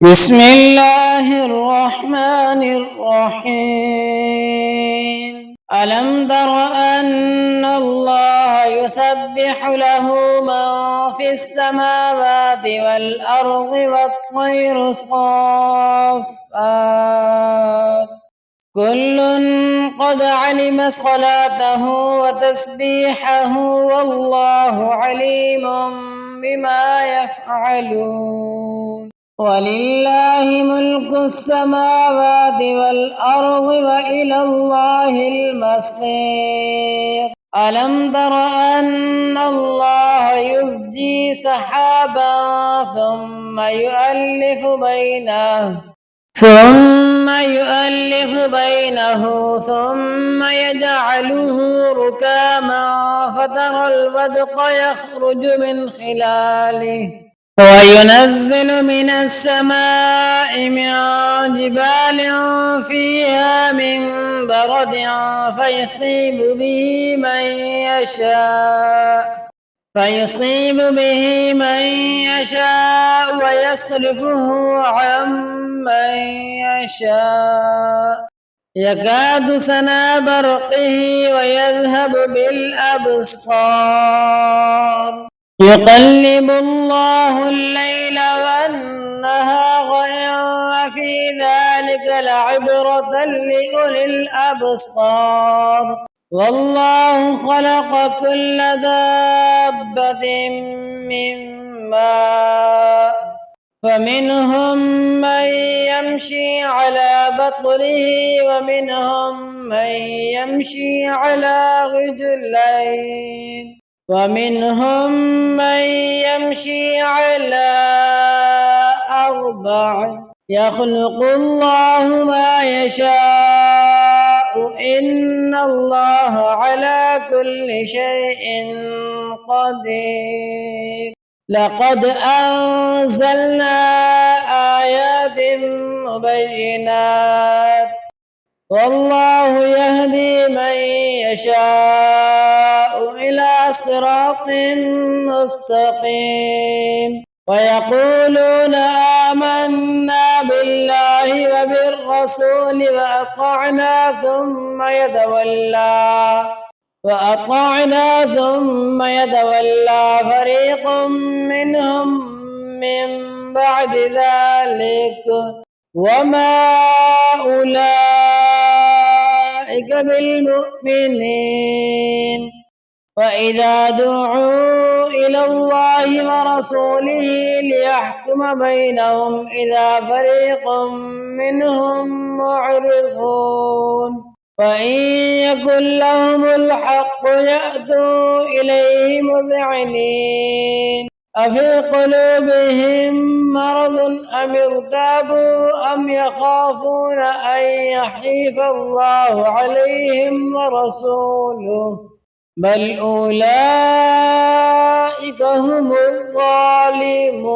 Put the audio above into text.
بسم الله الرحمن الرحيم. ألم تر أن الله يسبح له من في السماوات والأرض والطير صافات كل قد علم صلاته وتسبيحه والله عليم بما يفعلون. ولله ملك السماوات والأرض وإلى الله المصير. ألم تر أن الله يزجي سحابا ثم يؤلف بينه ثم يجعله ركاما فترى الودق يخرج من خلاله وينزل من السماء من جبال فيها من برد فيصيب به من يشاء ويصرفه عن من يشاء يكاد سنا برقه ويذهب بالأبصار يقلب الله الليل والنهار إن في ذلك لعبرة لأولي الأبصار. والله خلق كل دابة من ماء فمنهم من يمشي على بطنه ومنهم من يمشي على رجلين ومنهم من يمشي على أربع يخلق الله ما يشاء إن الله على كل شيء قدير. لقد أنزلنا آيات مبينات والله يهدي من يشاء إلى صراط مستقيم. ويقولون آمنا بالله وبالرسول وأطعنا ثم يتولى فريق منهم من بعد ذلك وما أولئك بالمؤمنين. وإذا دعوا إلى الله ورسوله ليحكم بينهم إذا فريق منهم معرضون. وإن يكن لهم الحق يأتوا إليه مذعنين. أفي قلوبهم مرض أم ارتابوا أم يخافون أن يحيف الله عليهم ورسوله بل أولئك هم الظالمون.